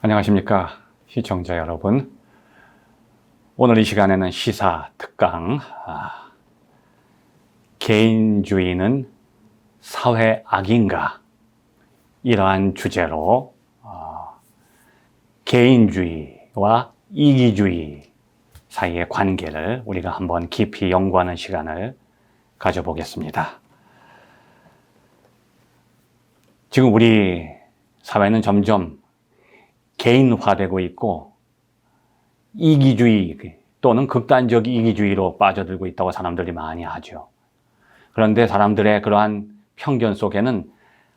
안녕하십니까 시청자 여러분. 오늘 이 시간에는 시사 특강 개인주의는 사회 악인가, 이러한 주제로 개인주의와 이기주의 사이의 관계를 우리가 한번 깊이 연구하는 시간을 가져보겠습니다. 지금 우리 사회는 점점 개인화되고 있고 이기주의 또는 극단적 이기주의로 빠져들고 있다고 사람들이 많이 하죠. 그런데 사람들의 그러한 편견 속에는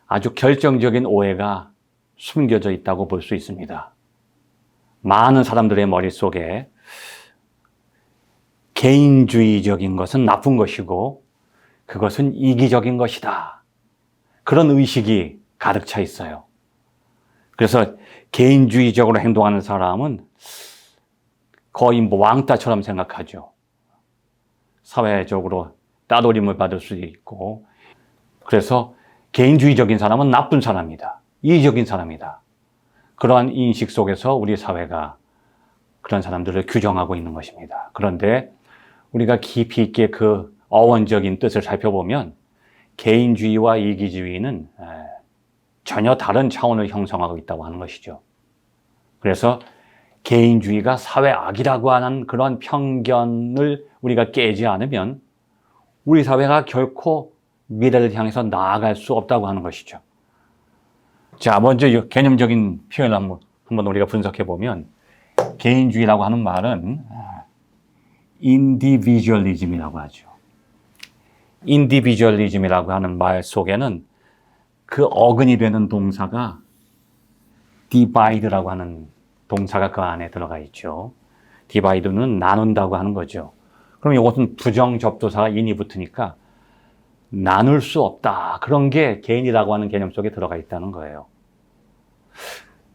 아주 결정적인 오해가 숨겨져 있다고 볼 수 있습니다. 많은 사람들의 머릿속에 개인주의적인 것은 나쁜 것이고 그것은 이기적인 것이다, 그런 의식이 가득 차 있어요. 그래서 개인주의적으로 행동하는 사람은 거의 왕따처럼 생각하죠. 사회적으로 따돌림을 받을 수도 있고, 그래서 개인주의적인 사람은 나쁜 사람이다, 이기적인 사람이다, 그러한 인식 속에서 우리 사회가 그런 사람들을 규정하고 있는 것입니다. 그런데 우리가 깊이 있게 그 어원적인 뜻을 살펴보면 개인주의와 이기주의는 전혀 다른 차원을 형성하고 있다고 하는 것이죠. 그래서 개인주의가 사회 악이라고 하는 그런 편견을 우리가 깨지 않으면 우리 사회가 결코 미래를 향해서 나아갈 수 없다고 하는 것이죠. 자, 먼저 개념적인 표현을 한번 우리가 분석해 보면, 개인주의라고 하는 말은 인디비주얼리즘이라고 하죠. 인디비주얼리즘이라고 하는 말 속에는 그 어근이 되는 동사가 divide라고 하는 동사가 그 안에 들어가 있죠. divide는 나눈다고 하는 거죠. 그럼 이것은 부정접두사가 in이 붙으니까 나눌 수 없다, 그런 게 개인이라고 하는 개념 속에 들어가 있다는 거예요.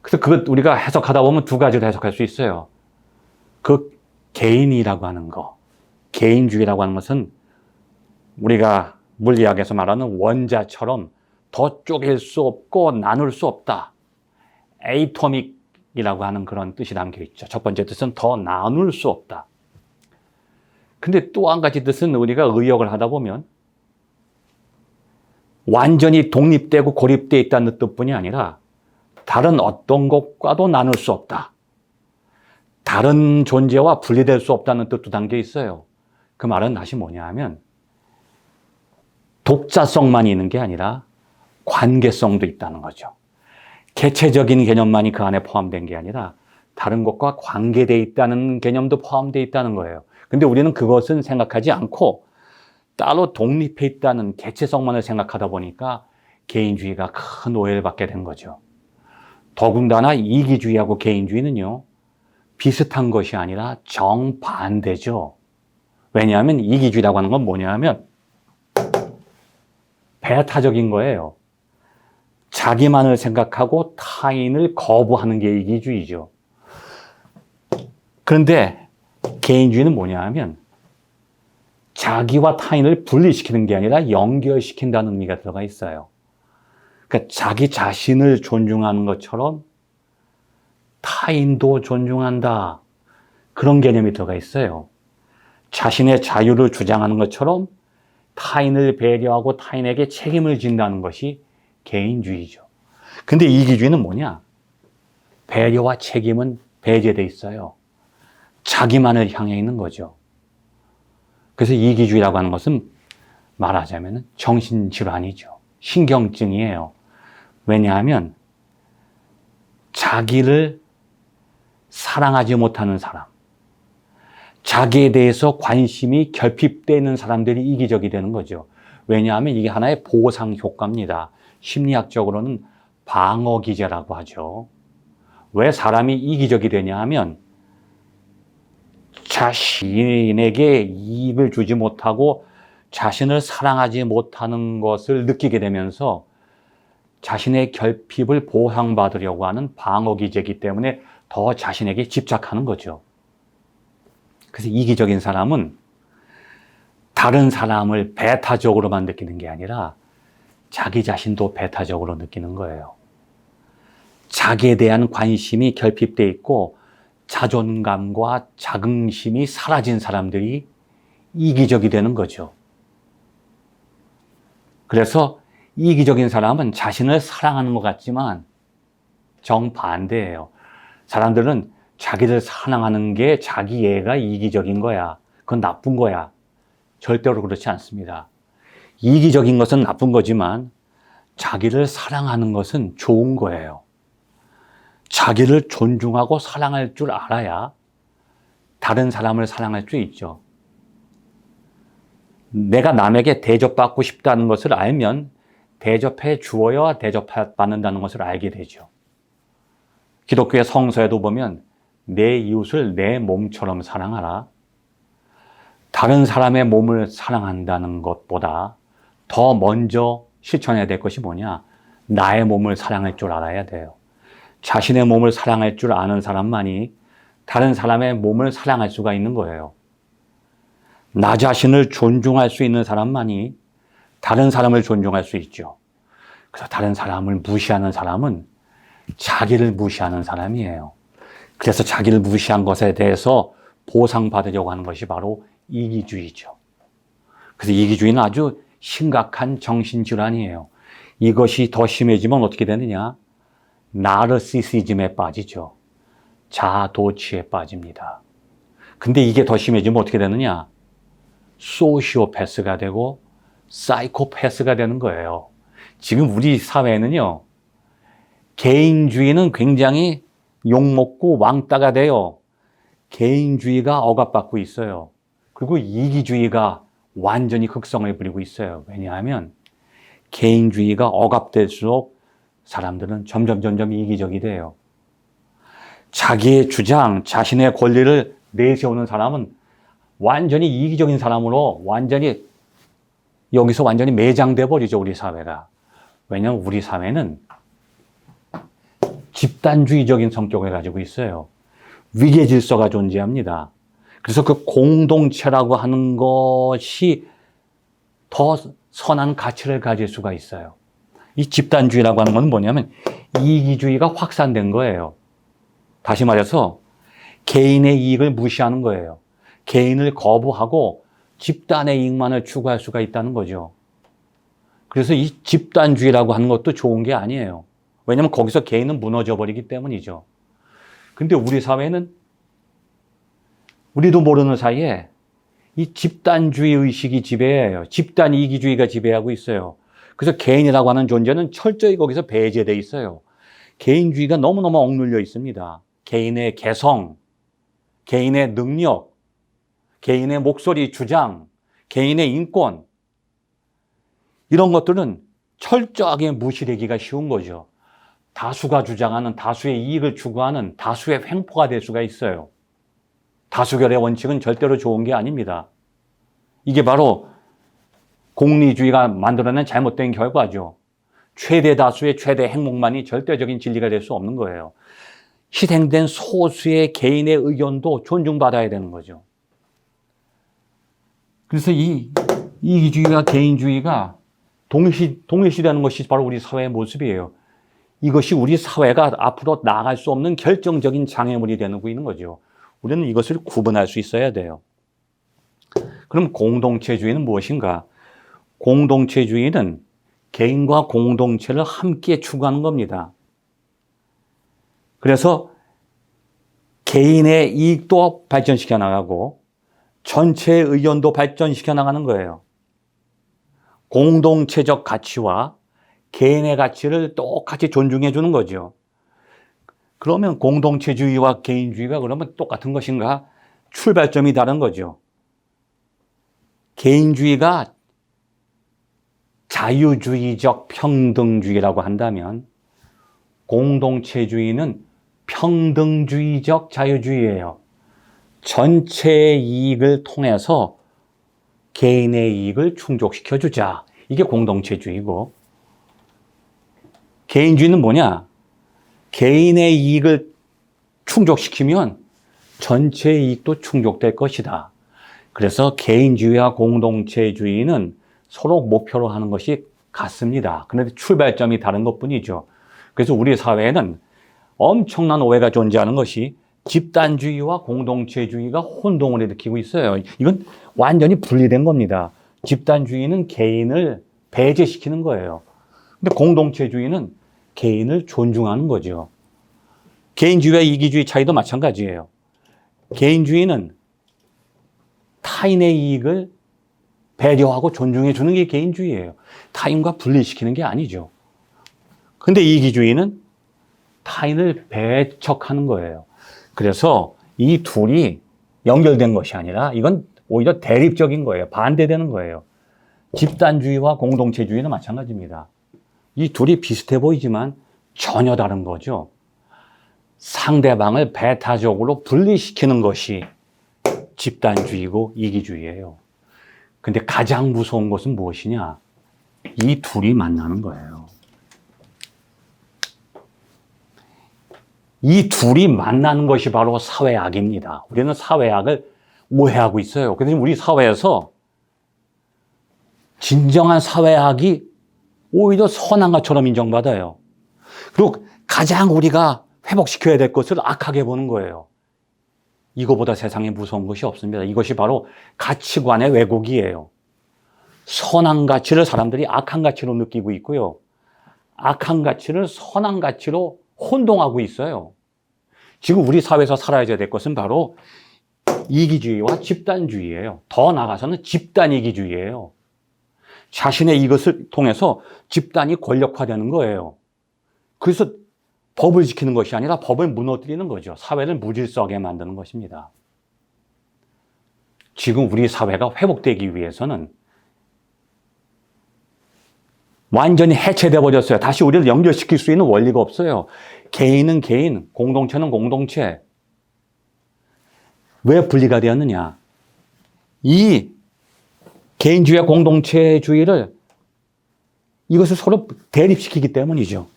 그래서 그것 우리가 해석하다 보면 두 가지로 해석할 수 있어요. 그 개인이라고 하는 거, 개인주의라고 하는 것은 우리가 물리학에서 말하는 원자처럼 더 쪼갤 수 없고 나눌 수 없다, 에이토믹이라고 하는 그런 뜻이 담겨 있죠. 첫 번째 뜻은 더 나눌 수 없다. 근데 또 한 가지 뜻은 우리가 의역을 하다 보면 완전히 독립되고 고립되어 있다는 뜻뿐이 아니라 다른 어떤 것과도 나눌 수 없다, 다른 존재와 분리될 수 없다는 뜻도 담겨 있어요. 그 말은 다시 뭐냐 하면 독자성만 있는 게 아니라 관계성도 있다는 거죠. 개체적인 개념만이 그 안에 포함된 게 아니라 다른 것과 관계되어 있다는 개념도 포함되어 있다는 거예요. 근데 우리는 그것은 생각하지 않고 따로 독립해 있다는 개체성만을 생각하다 보니까 개인주의가 큰 오해를 받게 된 거죠. 더군다나 이기주의하고 개인주의는요, 비슷한 것이 아니라 정반대죠. 왜냐하면 이기주의라고 하는 건 뭐냐 하면 배타적인 거예요. 자기만을 생각하고 타인을 거부하는 게 이기주의죠. 그런데 개인주의는 뭐냐 하면 자기와 타인을 분리시키는 게 아니라 연결시킨다는 의미가 들어가 있어요. 그러니까 자기 자신을 존중하는 것처럼 타인도 존중한다, 그런 개념이 들어가 있어요. 자신의 자유를 주장하는 것처럼 타인을 배려하고 타인에게 책임을 진다는 것이 개인주의죠. 근데 이기주의는 뭐냐? 배려와 책임은 배제돼 있어요. 자기만을 향해 있는 거죠. 그래서 이기주의라고 하는 것은 말하자면 정신질환이죠. 신경증이에요. 왜냐하면 자기를 사랑하지 못하는 사람, 자기에 대해서 관심이 결핍되어 있는 사람들이 이기적이 되는 거죠. 왜냐하면 이게 하나의 보상 효과입니다. 심리학적으로는 방어 기제라고 하죠. 왜 사람이 이기적이 되냐 하면 자신에게 이익을 주지 못하고 자신을 사랑하지 못하는 것을 느끼게 되면서 자신의 결핍을 보상받으려고 하는 방어 기제이기 때문에 더 자신에게 집착하는 거죠. 그래서 이기적인 사람은 다른 사람을 배타적으로만 느끼는 게 아니라 자기 자신도 배타적으로 느끼는 거예요. 자기에 대한 관심이 결핍돼 있고 자존감과 자긍심이 사라진 사람들이 이기적이 되는 거죠. 그래서 이기적인 사람은 자신을 사랑하는 것 같지만 정반대예요. 사람들은 자기를 사랑하는 게 자기애가 이기적인 거야. 그건 나쁜 거야. 절대로 그렇지 않습니다. 이기적인 것은 나쁜 거지만 자기를 사랑하는 것은 좋은 거예요. 자기를 존중하고 사랑할 줄 알아야 다른 사람을 사랑할 수 있죠. 내가 남에게 대접받고 싶다는 것을 알면 대접해 주어야 대접받는다는 것을 알게 되죠. 기독교의 성서에도 보면 내 이웃을 내 몸처럼 사랑하라. 다른 사람의 몸을 사랑한다는 것보다 더 먼저 실천해야 될 것이 뭐냐? 나의 몸을 사랑할 줄 알아야 돼요. 자신의 몸을 사랑할 줄 아는 사람만이 다른 사람의 몸을 사랑할 수가 있는 거예요. 나 자신을 존중할 수 있는 사람만이 다른 사람을 존중할 수 있죠. 그래서 다른 사람을 무시하는 사람은 자기를 무시하는 사람이에요. 그래서 자기를 무시한 것에 대해서 보상받으려고 하는 것이 바로 이기주의죠. 그래서 이기주의는 아주 심각한 정신질환이에요. 이것이 더 심해지면 어떻게 되느냐? 나르시시즘에 빠지죠. 자아도취에 빠집니다. 근데 이게 더 심해지면 어떻게 되느냐? 소시오패스가 되고 사이코패스가 되는 거예요. 지금 우리 사회는요, 개인주의는 굉장히 욕먹고 왕따가 돼요. 개인주의가 억압받고 있어요. 그리고 이기주의가 완전히 극성을 부리고 있어요. 왜냐하면 개인주의가 억압될수록 사람들은 점점 이기적이 돼요. 자기의 주장, 자신의 권리를 내세우는 사람은 완전히 이기적인 사람으로 여기서 완전히 매장돼 버리죠, 우리 사회가. 왜냐하면 우리 사회는 집단주의적인 성격을 가지고 있어요. 위계 질서가 존재합니다. 그래서 그 공동체라고 하는 것이 더 선한 가치를 가질 수가 있어요. 이 집단주의라고 하는 건 뭐냐면 이기주의가 확산된 거예요. 다시 말해서 개인의 이익을 무시하는 거예요. 개인을 거부하고 집단의 이익만을 추구할 수가 있다는 거죠. 그래서 이 집단주의라고 하는 것도 좋은 게 아니에요. 왜냐하면 거기서 개인은 무너져 버리기 때문이죠. 근데 우리 사회는 우리도 모르는 사이에 이 집단주의 의식이 지배해요. 집단 이기주의가 지배하고 있어요. 그래서 개인이라고 하는 존재는 철저히 거기서 배제돼 있어요. 개인주의가 너무너무 억눌려 있습니다. 개인의 개성, 개인의 능력, 개인의 목소리, 주장, 개인의 인권, 이런 것들은 철저하게 무시되기가 쉬운 거죠. 다수가 주장하는, 다수의 이익을 추구하는 다수의 횡포가 될 수가 있어요. 다수결의 원칙은 절대로 좋은 게 아닙니다. 이게 바로 공리주의가 만들어낸 잘못된 결과죠. 최대 다수의 최대 행복만이 절대적인 진리가 될 수 없는 거예요. 희생된 소수의 개인의 의견도 존중받아야 되는 거죠. 그래서 이 이기주의와 개인주의가 동일시되는 것이 바로 우리 사회의 모습이에요. 이것이 우리 사회가 앞으로 나아갈 수 없는 결정적인 장애물이 되고 있는 거죠. 우리는 이것을 구분할 수 있어야 돼요. 그럼 공동체주의는 무엇인가? 공동체주의는 개인과 공동체를 함께 추구하는 겁니다. 그래서 개인의 이익도 발전시켜 나가고 전체의 의견도 발전시켜 나가는 거예요. 공동체적 가치와 개인의 가치를 똑같이 존중해 주는 거죠. 그러면 공동체주의와 개인주의가 그러면 똑같은 것인가? 출발점이 다른 거죠. 개인주의가 자유주의적 평등주의라고 한다면 공동체주의는 평등주의적 자유주의예요. 전체의 이익을 통해서 개인의 이익을 충족시켜 주자. 이게 공동체주의고, 개인주의는 뭐냐? 개인의 이익을 충족시키면 전체의 이익도 충족될 것이다. 그래서 개인주의와 공동체주의는 서로 목표로 하는 것이 같습니다. 그런데 출발점이 다른 것뿐이죠. 그래서 우리 사회는 엄청난 오해가 존재하는 것이 집단주의와 공동체주의가 혼동을 일으키고 있어요. 이건 완전히 분리된 겁니다. 집단주의는 개인을 배제시키는 거예요. 근데 공동체주의는 개인을 존중하는 거죠. 개인주의와 이기주의 차이도 마찬가지예요. 개인주의는 타인의 이익을 배려하고 존중해 주는 게 개인주의예요. 타인과 분리시키는 게 아니죠. 근데 이기주의는 타인을 배척하는 거예요. 그래서 이 둘이 연결된 것이 아니라 이건 오히려 대립적인 거예요. 반대되는 거예요. 집단주의와 공동체주의는 마찬가지입니다. 이 둘이 비슷해 보이지만 전혀 다른 거죠. 상대방을 배타적으로 분리시키는 것이 집단주의고 이기주의예요. 근데 가장 무서운 것은 무엇이냐? 이 둘이 만나는 거예요. 이 둘이 만나는 것이 바로 사회악입니다. 우리는 사회악을 오해하고 있어요. 그래서 우리 사회에서 진정한 사회악이 오히려 선한 것처럼 인정받아요. 그리고 가장 우리가 회복시켜야 될 것을 악하게 보는 거예요. 이거보다 세상에 무서운 것이 없습니다. 이것이 바로 가치관의 왜곡이에요. 선한 가치를 사람들이 악한 가치로 느끼고 있고요. 악한 가치를 선한 가치로 혼동하고 있어요. 지금 우리 사회에서 살아야 될 것은 바로 이기주의와 집단주의예요. 더 나아가서는 집단이기주의예요. 자신의 이것을 통해서 집단이 권력화되는 거예요. 그래서 법을 지키는 것이 아니라 법을 무너뜨리는 거죠. 사회를 무질서하게 만드는 것입니다. 지금 우리 사회가 회복되기 위해서는 완전히 해체되어 버렸어요. 다시 우리를 연결시킬 수 있는 원리가 없어요. 개인은 개인, 공동체는 공동체. 왜 분리가 되었느냐? 이 개인주의와 공동체주의를 이것을 서로 대립시키기 때문이죠.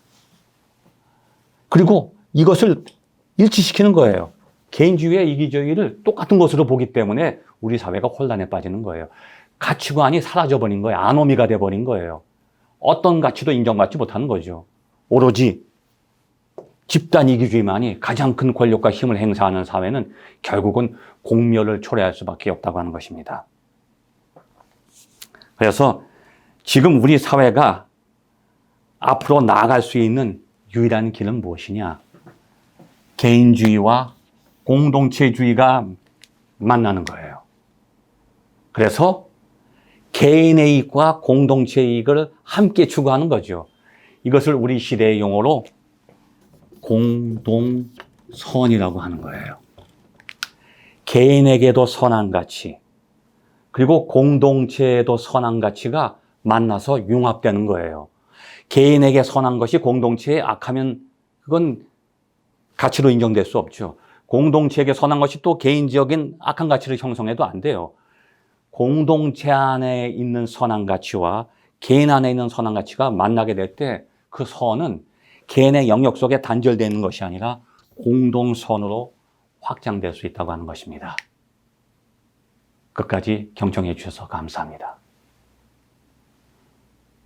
그리고 이것을 일치시키는 거예요. 개인주의와 이기주의를 똑같은 것으로 보기 때문에 우리 사회가 혼란에 빠지는 거예요. 가치관이 사라져버린 거예요. 아노미가 돼버린 거예요. 어떤 가치도 인정받지 못하는 거죠. 오로지 집단 이기주의만이 가장 큰 권력과 힘을 행사하는 사회는 결국은 공멸을 초래할 수밖에 없다고 하는 것입니다. 그래서 지금 우리 사회가 앞으로 나아갈 수 있는 유일한 길은 무엇이냐? 개인주의와 공동체주의가 만나는 거예요. 그래서 개인의 이익과 공동체의 이익을 함께 추구하는 거죠. 이것을 우리 시대의 용어로 공동선이라고 하는 거예요. 개인에게도 선한 가치, 그리고 공동체에도 선한 가치가 만나서 융합되는 거예요. 개인에게 선한 것이 공동체에 악하면 그건 가치로 인정될 수 없죠. 공동체에게 선한 것이 또 개인적인 악한 가치를 형성해도 안 돼요. 공동체 안에 있는 선한 가치와 개인 안에 있는 선한 가치가 만나게 될 때 그 선은 개인의 영역 속에 단절되는 것이 아니라 공동선으로 확장될 수 있다고 하는 것입니다. 끝까지 경청해 주셔서 감사합니다.